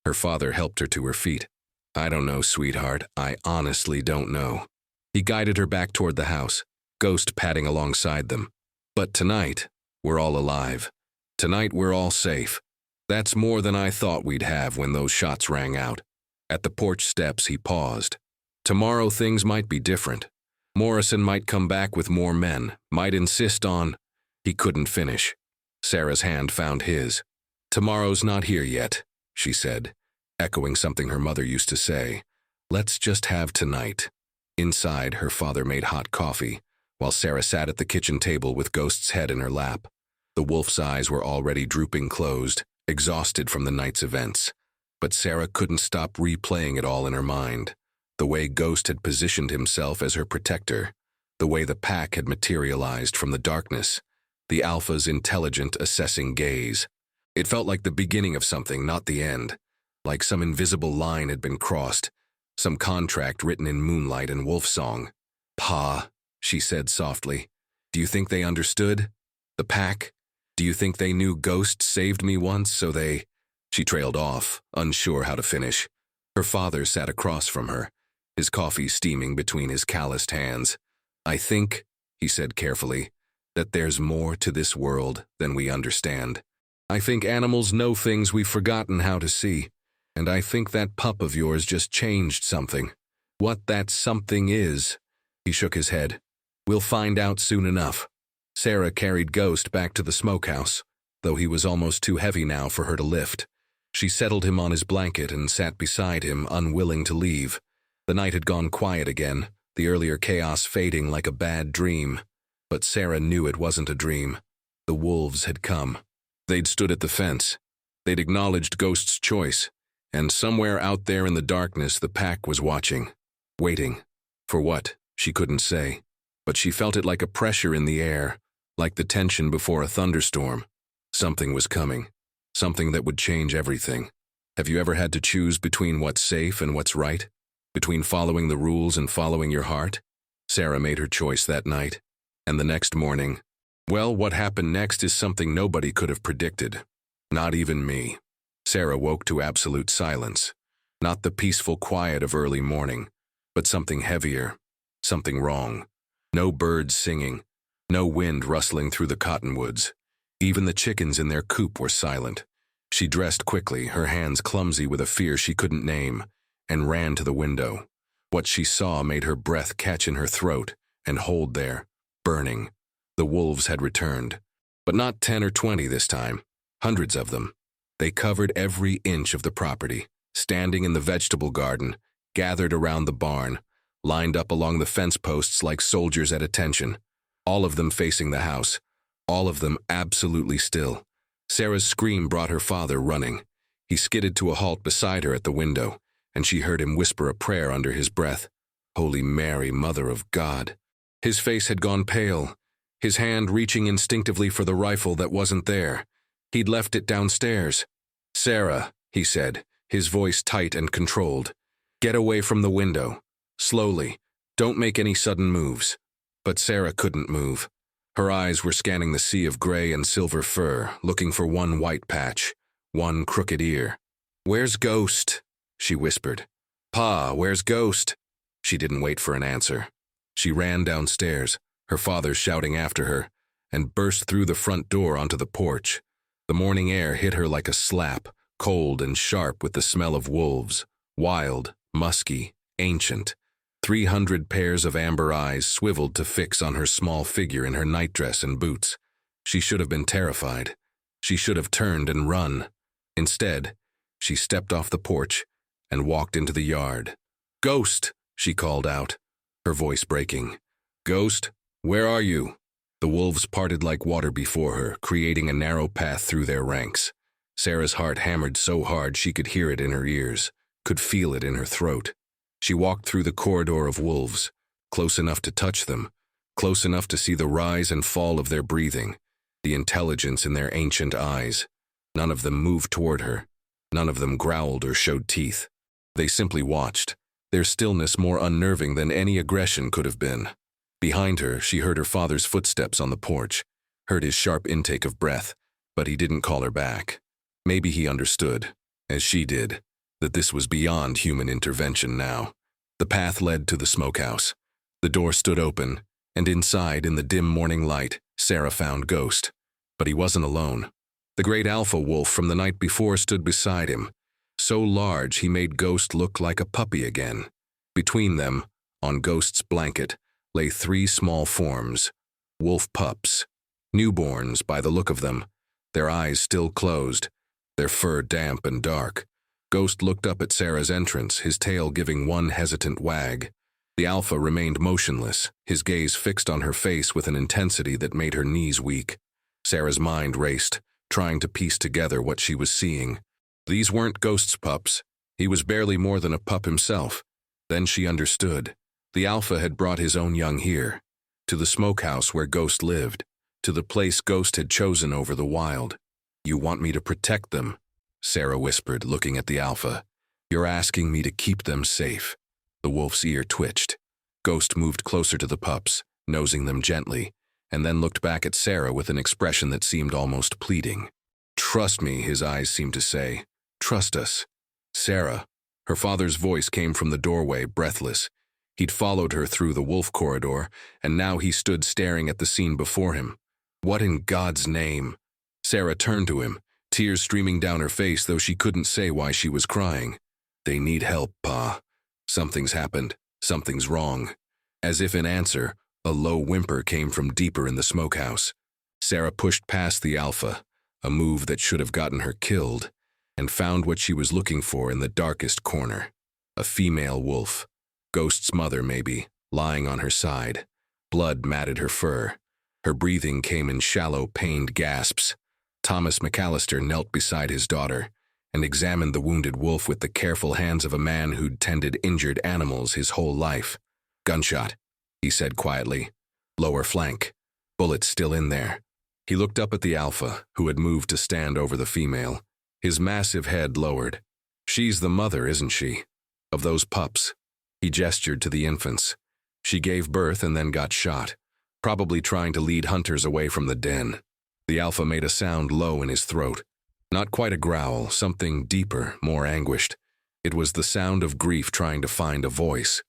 Her father helped her to her feet. "I don't know, sweetheart. I honestly don't know." He guided her back toward the house, Ghost padding alongside them. "But tonight, we're all alive. Tonight we're all safe. That's more than I thought we'd have when those shots rang out." At the porch steps, he paused. "Tomorrow things might be different. Morrison might come back with more men, might insist on..." He couldn't finish. Sarah's hand found his. "Tomorrow's not here yet," she said, echoing something her mother used to say. "Let's just have tonight." Inside, her father made hot coffee, while Sarah sat at the kitchen table with Ghost's head in her lap. The wolf's eyes were already drooping closed, exhausted from the night's events. But Sarah couldn't stop replaying it all in her mind. The way Ghost had positioned himself as her protector, the way the pack had materialized from the darkness, the alpha's intelligent, assessing gaze. It felt like the beginning of something, not the end. Like some invisible line had been crossed, some contract written in moonlight and wolf song. "Pa," she said softly, "do you think they understood? The pack? Do you think they knew Ghost saved me once, so they..." She trailed off, unsure how to finish. Her father sat across from her, his coffee steaming between his calloused hands. "I think," he said carefully, "that there's more to this world than we understand. I think animals know things we've forgotten how to see, and I think that pup of yours just changed something. What that something is..." He shook his head. "We'll find out soon enough." Sarah carried Ghost back to the smokehouse, though he was almost too heavy now for her to lift. She settled him on his blanket and sat beside him, unwilling to leave. The night had gone quiet again, the earlier chaos fading like a bad dream. But Sarah knew it wasn't a dream. The wolves had come. They'd stood at the fence. They'd acknowledged Ghost's choice. And somewhere out there in the darkness, the pack was watching. Waiting. For what? She couldn't say. But she felt it like a pressure in the air, like the tension before a thunderstorm. Something was coming. Something that would change everything. Have you ever had to choose between what's safe and what's right? Between following the rules and following your heart? Sarah made her choice that night. And the next morning, well, what happened next is something nobody could have predicted. Not even me. Sarah woke to absolute silence. Not the peaceful quiet of early morning, but something heavier. Something wrong. No birds singing. No wind rustling through the cottonwoods. Even the chickens in their coop were silent. She dressed quickly, her hands clumsy with a fear she couldn't name, and ran to the window. What she saw made her breath catch in her throat and hold there, burning. The wolves had returned. But not 10 or 20 this time. Hundreds of them. They covered every inch of the property, standing in the vegetable garden, gathered around the barn, lined up along the fence posts like soldiers at attention. All of them facing the house. All of them absolutely still. Sarah's scream brought her father running. He skidded to a halt beside her at the window, and she heard him whisper a prayer under his breath. Holy Mary, Mother of God. His face had gone pale, his hand reaching instinctively for the rifle that wasn't there. He'd left it downstairs. Sarah, he said, his voice tight and controlled. Get away from the window. Slowly. Don't make any sudden moves. But Sarah couldn't move. Her eyes were scanning the sea of gray and silver fur, looking for one white patch, one crooked ear. Where's Ghost? She whispered. Pa, where's Ghost? She didn't wait for an answer. She ran downstairs, her father shouting after her, and burst through the front door onto the porch. The morning air hit her like a slap, cold and sharp with the smell of wolves, wild, musky, ancient. 300 pairs of amber eyes swiveled to fix on her small figure in her nightdress and boots. She should have been terrified. She should have turned and run. Instead, she stepped off the porch and walked into the yard. Ghost, she called out, her voice breaking. Ghost, where are you? The wolves parted like water before her, creating a narrow path through their ranks. Sarah's heart hammered so hard she could hear it in her ears, could feel it in her throat. She walked through the corridor of wolves, close enough to touch them, close enough to see the rise and fall of their breathing, the intelligence in their ancient eyes. None of them moved toward her. None of them growled or showed teeth. They simply watched, their stillness more unnerving than any aggression could have been. Behind her, she heard her father's footsteps on the porch, heard his sharp intake of breath, but he didn't call her back. Maybe he understood, as she did, that this was beyond human intervention now. The path led to the smokehouse. The door stood open, and inside, in the dim morning light, Sarah found Ghost. But he wasn't alone. The great alpha wolf from the night before stood beside him, so large he made Ghost look like a puppy again. Between them, on Ghost's blanket, lay 3 small forms, wolf pups, newborns by the look of them, their eyes still closed, their fur damp and dark. Ghost looked up at Sarah's entrance, his tail giving one hesitant wag. The alpha remained motionless, his gaze fixed on her face with an intensity that made her knees weak. Sarah's mind raced, trying to piece together what she was seeing. These weren't Ghost's pups. He was barely more than a pup himself. Then she understood. The alpha had brought his own young here, to the smokehouse where Ghost lived, to the place Ghost had chosen over the wild. You want me to protect them? Sarah whispered, looking at the alpha. You're asking me to keep them safe. The wolf's ear twitched. Ghost moved closer to the pups, nosing them gently, and then looked back at Sarah with an expression that seemed almost pleading. Trust me, his eyes seemed to say. Trust us. Sarah. Her father's voice came from the doorway, breathless. He'd followed her through the wolf corridor, and now he stood staring at the scene before him. What in God's name? Sarah turned to him, tears streaming down her face, though she couldn't say why she was crying. They need help, Pa. Something's happened. Something's wrong. As if in answer, a low whimper came from deeper in the smokehouse. Sarah pushed past the alpha, a move that should have gotten her killed, and found what she was looking for in the darkest corner. A female wolf. Ghost's mother, maybe, lying on her side. Blood matted her fur. Her breathing came in shallow, pained gasps. Thomas McAllister knelt beside his daughter and examined the wounded wolf with the careful hands of a man who'd tended injured animals his whole life. "Gunshot," he said quietly. "Lower flank. Bullet still in there." He looked up at the alpha, who had moved to stand over the female, his massive head lowered. "She's the mother, isn't she? Of those pups." He gestured to the infants. "She gave birth and then got shot, probably trying to lead hunters away from the den." The alpha made a sound low in his throat. Not quite a growl, something deeper, more anguished. It was the sound of grief trying to find a voice.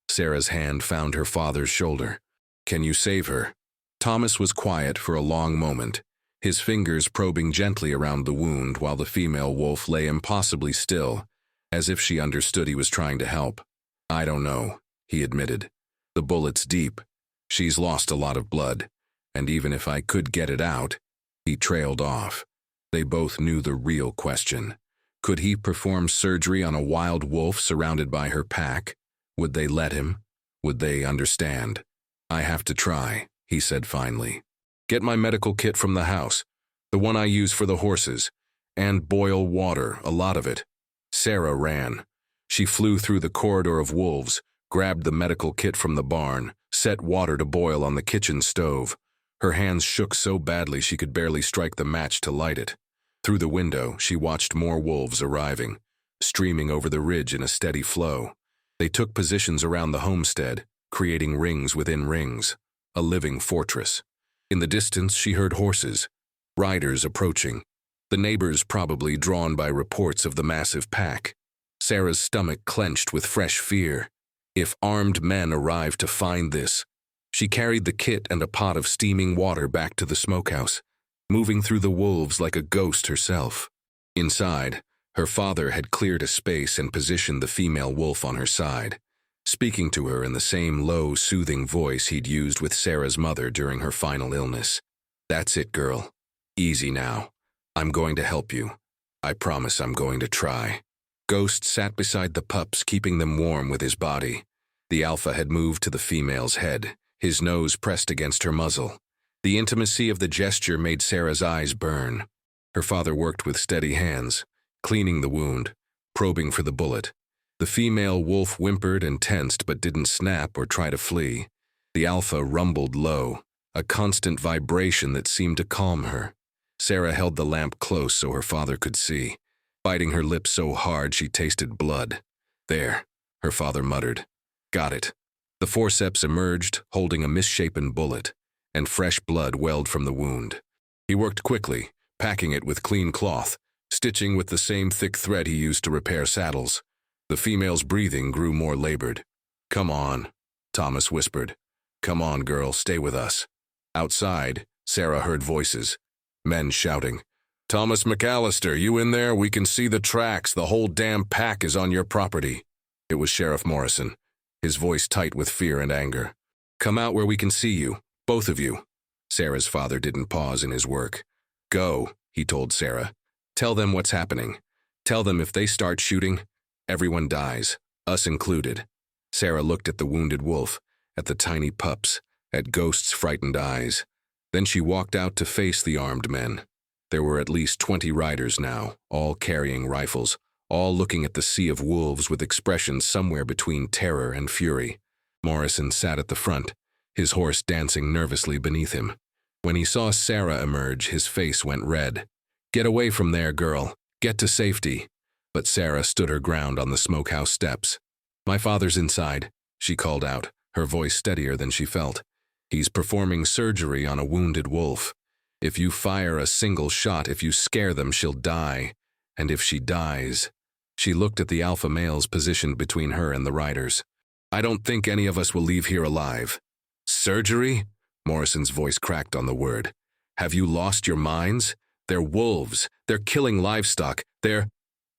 Sarah's hand found her father's shoulder. "Can you save her?" Thomas was quiet for a long moment, his fingers probing gently around the wound while the female wolf lay impossibly still, as if she understood he was trying to help. "I don't know," he admitted. "The bullet's deep. She's lost a lot of blood, and even if I could get it out—" He trailed off. They both knew the real question. Could he perform surgery on a wild wolf surrounded by her pack? Would they let him? Would they understand? "I have to try," he said finally. "Get my medical kit from the house, the one I use for the horses, and boil water, a lot of it." Sarah ran. She flew through the corridor of wolves, grabbed the medical kit from the barn, set water to boil on the kitchen stove. Her hands shook so badly she could barely strike the match to light it. Through the window, she watched more wolves arriving, streaming over the ridge in a steady flow. They took positions around the homestead, creating rings within rings, a living fortress. In the distance, she heard horses, riders approaching, the neighbors probably drawn by reports of the massive pack. Sarah's stomach clenched with fresh fear. If armed men arrived to find this— She carried the kit and a pot of steaming water back to the smokehouse, moving through the wolves like a ghost herself. Inside, her father had cleared a space and positioned the female wolf on her side, speaking to her in the same low, soothing voice he'd used with Sarah's mother during her final illness. "That's it, girl. Easy now. I'm going to help you. I promise I'm going to try." Ghost sat beside the pups, keeping them warm with his body. The alpha had moved to the female's head, his nose pressed against her muzzle. The intimacy of the gesture made Sarah's eyes burn. Her father worked with steady hands, cleaning the wound, probing for the bullet. The female wolf whimpered and tensed but didn't snap or try to flee. The alpha rumbled low, a constant vibration that seemed to calm her. Sarah held the lamp close so her father could see, biting her lips so hard she tasted blood. "There," her father muttered. "Got it." The forceps emerged, holding a misshapen bullet, and fresh blood welled from the wound. He worked quickly, packing it with clean cloth, stitching with the same thick thread he used to repair saddles. The female's breathing grew more labored. "Come on," Thomas whispered. "Come on, girl, stay with us." Outside, Sarah heard voices, men shouting, "Thomas McAllister, you in there? We can see the tracks. The whole damn pack is on your property." It was Sheriff Morrison, his voice tight with fear and anger. "Come out where we can see you, both of you." Sarah's father didn't pause in his work. "Go," he told Sarah. "Tell them what's happening. Tell them if they start shooting, everyone dies, us included." Sarah looked at the wounded wolf, at the tiny pups, at Ghost's frightened eyes. Then she walked out to face the armed men. There were at least 20 riders now, all carrying rifles, all looking at the sea of wolves with expressions somewhere between terror and fury. Morrison sat at the front, his horse dancing nervously beneath him. When he saw Sarah emerge, his face went red. "Get away from there, girl. Get to safety." But Sarah stood her ground on the smokehouse steps. "My father's inside," she called out, her voice steadier than she felt. "He's performing surgery on a wounded wolf. If you fire a single shot, if you scare them, she'll die. And if she dies—" She looked at the alpha males positioned between her and the riders. "I don't think any of us will leave here alive." "Surgery?" Morrison's voice cracked on the word. "Have you lost your minds? They're wolves. They're killing livestock. They're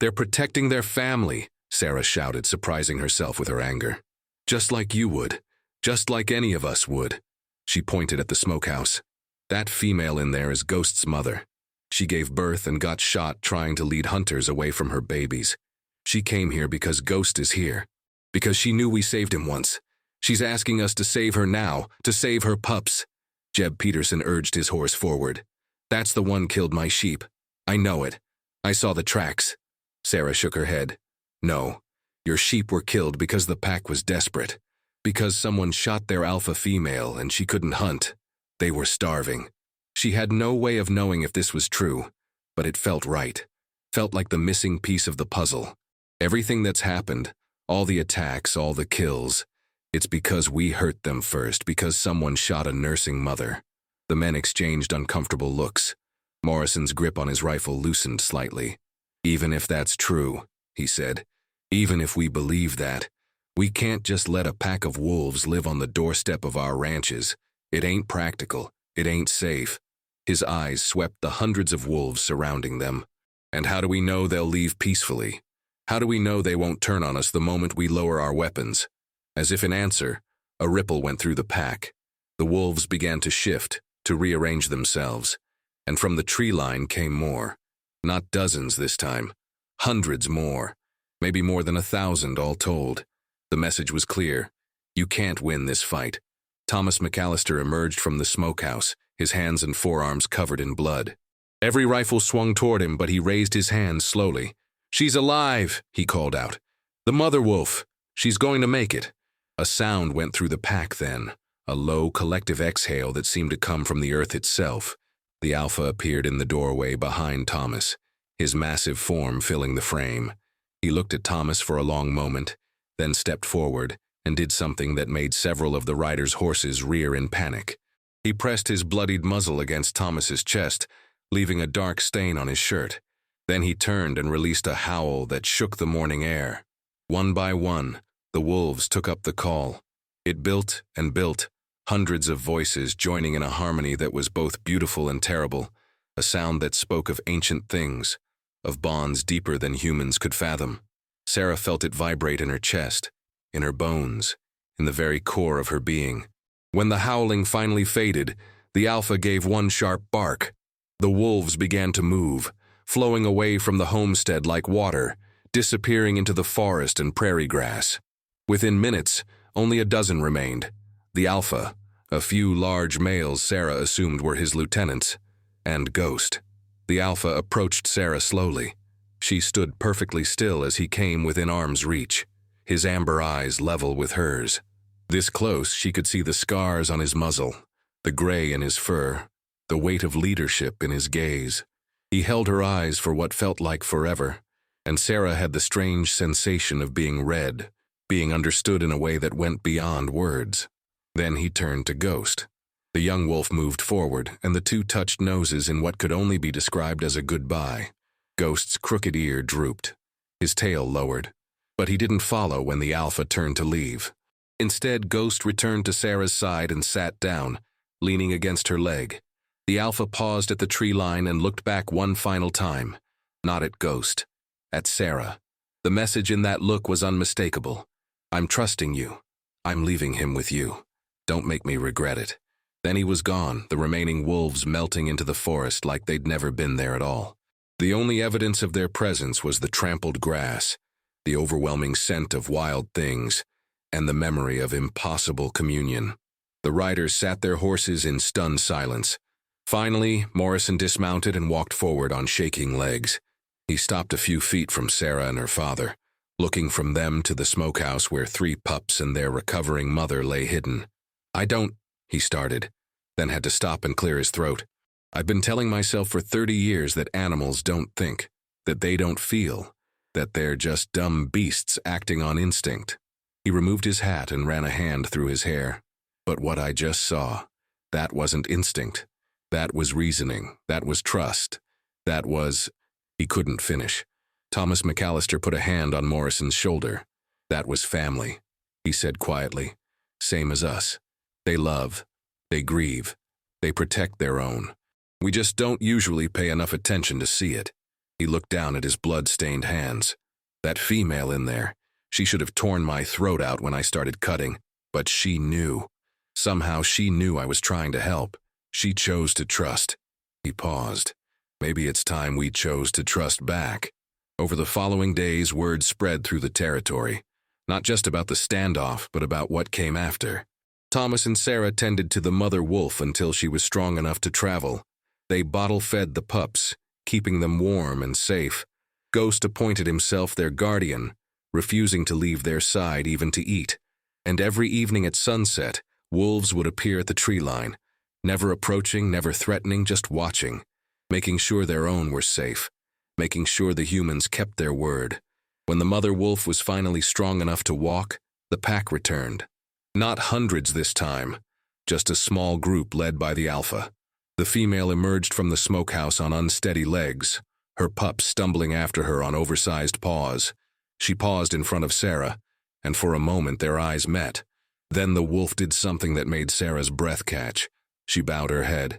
protecting their family," Sarah shouted, surprising herself with her anger. "Just like you would. Just like any of us would." She pointed at the smokehouse. "That female in there is Ghost's mother. She gave birth and got shot trying to lead hunters away from her babies. She came here because Ghost is here. Because she knew we saved him once. She's asking us to save her now, to save her pups. Jeb Peterson urged his horse forward. That's the one killed my sheep. I know it. I saw the tracks. Sarah shook her head. No, your sheep were killed because the pack was desperate. Because someone shot their alpha female and she couldn't hunt. They were starving. She had no way of knowing if this was true, but it felt right. Felt like the missing piece of the puzzle. Everything that's happened, all the attacks, all the kills, it's because we hurt them first, because someone shot a nursing mother. The men exchanged uncomfortable looks. Morrison's grip on his rifle loosened slightly. Even if that's true, he said, even if we believe that, we can't just let a pack of wolves live on the doorstep of our ranches. It ain't practical. It ain't safe. His eyes swept the hundreds of wolves surrounding them. And how do we know they'll leave peacefully? How do we know they won't turn on us the moment we lower our weapons? As if in answer, a ripple went through the pack. The wolves began to shift, to rearrange themselves. And from the tree line came more. Not dozens this time. Hundreds more. Maybe more than 1,000 all told. The message was clear. You can't win this fight. Thomas McAllister emerged from the smokehouse, his hands and forearms covered in blood. Every rifle swung toward him, but he raised his hands slowly. She's alive, he called out. The mother wolf. She's going to make it. A sound went through the pack then, a low collective exhale that seemed to come from the earth itself. The alpha appeared in the doorway behind Thomas, his massive form filling the frame. He looked at Thomas for a long moment, then stepped forward and did something that made several of the riders' horses rear in panic. He pressed his bloodied muzzle against Thomas's chest, leaving a dark stain on his shirt. Then he turned and released a howl that shook the morning air. One by one, the wolves took up the call. It built and built, hundreds of voices joining in a harmony that was both beautiful and terrible, a sound that spoke of ancient things, of bonds deeper than humans could fathom. Sarah felt it vibrate in her chest, in her bones, in the very core of her being. When the howling finally faded, the alpha gave one sharp bark. The wolves began to move, flowing away from the homestead like water, disappearing into the forest and prairie grass. Within minutes, only a dozen remained. The alpha, a few large males Sarah assumed were his lieutenants, and Ghost. The alpha approached Sarah slowly. She stood perfectly still as he came within arm's reach, his amber eyes level with hers. This close, she could see the scars on his muzzle, the gray in his fur, the weight of leadership in his gaze. He held her eyes for what felt like forever, and Sarah had the strange sensation of being read, being understood in a way that went beyond words. Then he turned to Ghost. The young wolf moved forward, and the two touched noses in what could only be described as a goodbye. Ghost's crooked ear drooped, his tail lowered, but he didn't follow when the alpha turned to leave. Instead, Ghost returned to Sarah's side and sat down, leaning against her leg. The alpha paused at the tree line and looked back one final time, not at Ghost, at Sarah. The message in that look was unmistakable. I'm trusting you. I'm leaving him with you. Don't make me regret it. Then he was gone, the remaining wolves melting into the forest like they'd never been there at all. The only evidence of their presence was the trampled grass, the overwhelming scent of wild things, and the memory of impossible communion. The riders sat their horses in stunned silence. Finally, Morrison dismounted and walked forward on shaking legs. He stopped a few feet from Sarah and her father, looking from them to the smokehouse where 3 pups and their recovering mother lay hidden. He started, then had to stop and clear his throat. I've been telling myself for 30 years that animals don't think, that they don't feel, that they're just dumb beasts acting on instinct. He removed his hat and ran a hand through his hair. But what I just saw, that wasn't instinct. That was reasoning. That was trust. That was... He couldn't finish. Thomas McAllister put a hand on Morrison's shoulder. That was family, he said quietly. Same as us. They love. They grieve. They protect their own. We just don't usually pay enough attention to see it. He looked down at his blood-stained hands. That female in there, she should have torn my throat out when I started cutting, but she knew. Somehow she knew I was trying to help. She chose to trust. He paused. Maybe it's time we chose to trust back. Over the following days, word spread through the territory, not just about the standoff, but about what came after. Thomas and Sarah tended to the mother wolf until she was strong enough to travel. They bottle-fed the pups, keeping them warm and safe. Ghost appointed himself their guardian, refusing to leave their side even to eat. And every evening at sunset, wolves would appear at the tree line, never approaching, never threatening, just watching, making sure their own were safe, making sure the humans kept their word. When the mother wolf was finally strong enough to walk, the pack returned. Not hundreds this time, just a small group led by the alpha. The female emerged from the smokehouse on unsteady legs, her pups stumbling after her on oversized paws. She paused in front of Sarah, and for a moment their eyes met. Then the wolf did something that made Sarah's breath catch. She bowed her head,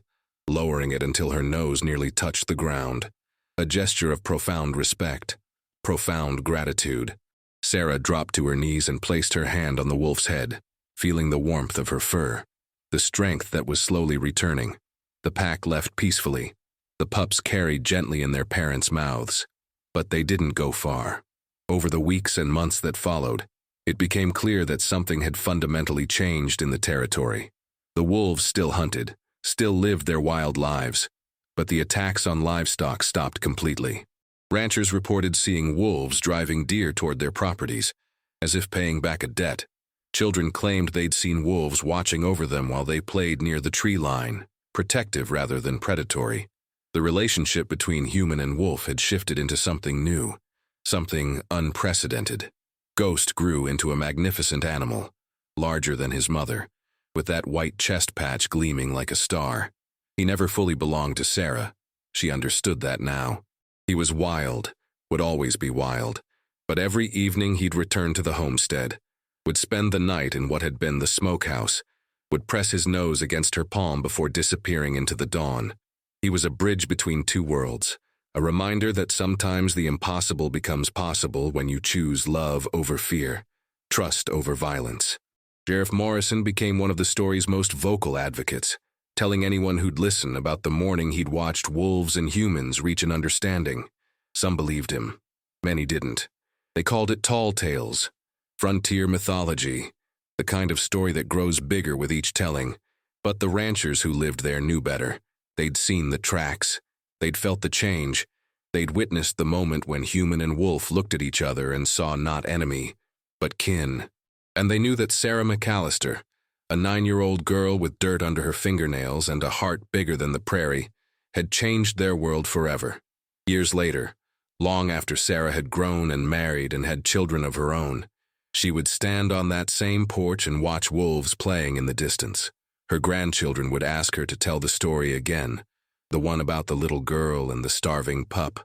lowering it until her nose nearly touched the ground. A gesture of profound respect, profound gratitude. Sarah dropped to her knees and placed her hand on the wolf's head, feeling the warmth of her fur, the strength that was slowly returning. The pack left peacefully. The pups carried gently in their parents' mouths. But they didn't go far. Over the weeks and months that followed, it became clear that something had fundamentally changed in the territory. The wolves still hunted, still lived their wild lives, but the attacks on livestock stopped completely. Ranchers reported seeing wolves driving deer toward their properties, as if paying back a debt. Children claimed they'd seen wolves watching over them while they played near the tree line, protective rather than predatory. The relationship between human and wolf had shifted into something new, something unprecedented. Ghost grew into a magnificent animal, larger than his mother, with that white chest patch gleaming like a star. He never fully belonged to Sarah. She understood that now. He was wild, would always be wild, but every evening he'd return to the homestead, would spend the night in what had been the smokehouse, would press his nose against her palm before disappearing into the dawn. He was a bridge between two worlds, a reminder that sometimes the impossible becomes possible when you choose love over fear, trust over violence. Sheriff Morrison became one of the story's most vocal advocates, telling anyone who'd listen about the morning he'd watched wolves and humans reach an understanding. Some believed him. Many didn't. They called it tall tales, frontier mythology, the kind of story that grows bigger with each telling. But the ranchers who lived there knew better. They'd seen the tracks. They'd felt the change. They'd witnessed the moment when human and wolf looked at each other and saw not enemy, but kin. And they knew that Sarah McAllister, a 9-year-old girl with dirt under her fingernails and a heart bigger than the prairie, had changed their world forever. Years later, long after Sarah had grown and married and had children of her own, she would stand on that same porch and watch wolves playing in the distance. Her grandchildren would ask her to tell the story again, the one about the little girl and the starving pup,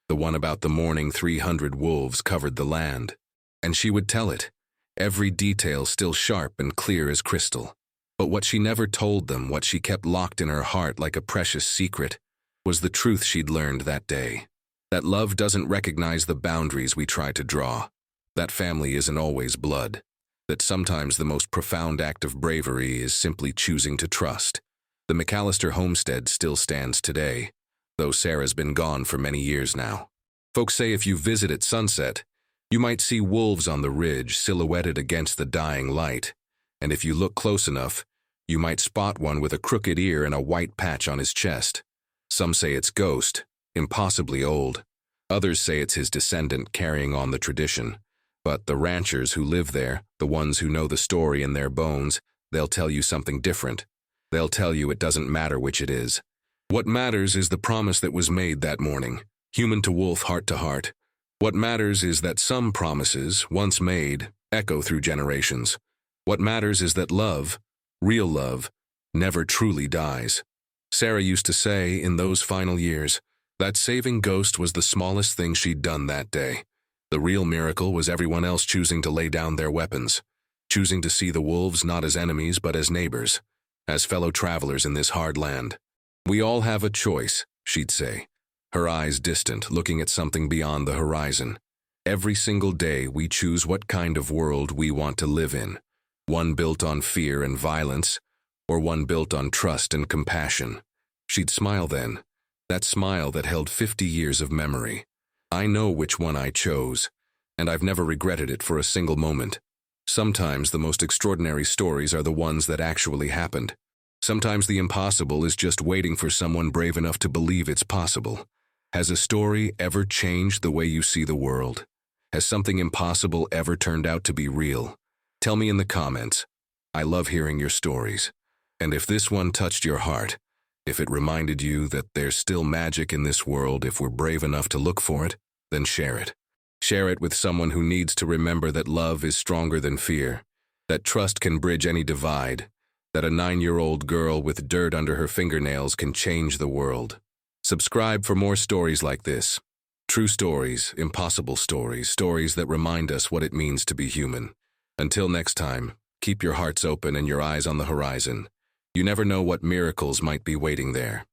the one about the morning 300 wolves covered the land. And she would tell it, every detail still sharp and clear as crystal. But what she never told them, what she kept locked in her heart like a precious secret, was the truth she'd learned that day. That love doesn't recognize the boundaries we try to draw. That family isn't always blood. That sometimes the most profound act of bravery is simply choosing to trust. The McAllister homestead still stands today, though Sarah's been gone for many years now. Folks say if you visit at sunset, you might see wolves on the ridge silhouetted against the dying light, and if you look close enough, you might spot one with a crooked ear and a white patch on his chest. Some say it's Ghost, impossibly old. Others say it's his descendant carrying on the tradition. But the ranchers who live there, the ones who know the story in their bones, they'll tell you something different. They'll tell you it doesn't matter which it is. What matters is the promise that was made that morning, human to wolf, heart to heart. What matters is that some promises, once made, echo through generations. What matters is that love, real love, never truly dies. Sarah used to say, in those final years, that saving Ghost was the smallest thing she'd done that day. The real miracle was everyone else choosing to lay down their weapons, choosing to see the wolves not as enemies but as neighbors, as fellow travelers in this hard land. We all have a choice, she'd say, her eyes distant, looking at something beyond the horizon. Every single day we choose what kind of world we want to live in, one built on fear and violence, or one built on trust and compassion. She'd smile then, That smile that held 50 years of memory. I know which one I chose, and I've never regretted it for a single moment. Sometimes the most extraordinary stories are the ones that actually happened. Sometimes the impossible is just waiting for someone brave enough to believe it's possible. Has a story ever changed the way you see the world? Has something impossible ever turned out to be real? Tell me in the comments. I love hearing your stories. And if this one touched your heart, if it reminded you that there's still magic in this world if we're brave enough to look for it, then share it. Share it with someone who needs to remember that love is stronger than fear, that trust can bridge any divide, that a 9-year-old girl with dirt under her fingernails can change the world. Subscribe for more stories like this. True stories, impossible stories, stories that remind us what it means to be human. Until next time, keep your hearts open and your eyes on the horizon. You never know what miracles might be waiting there.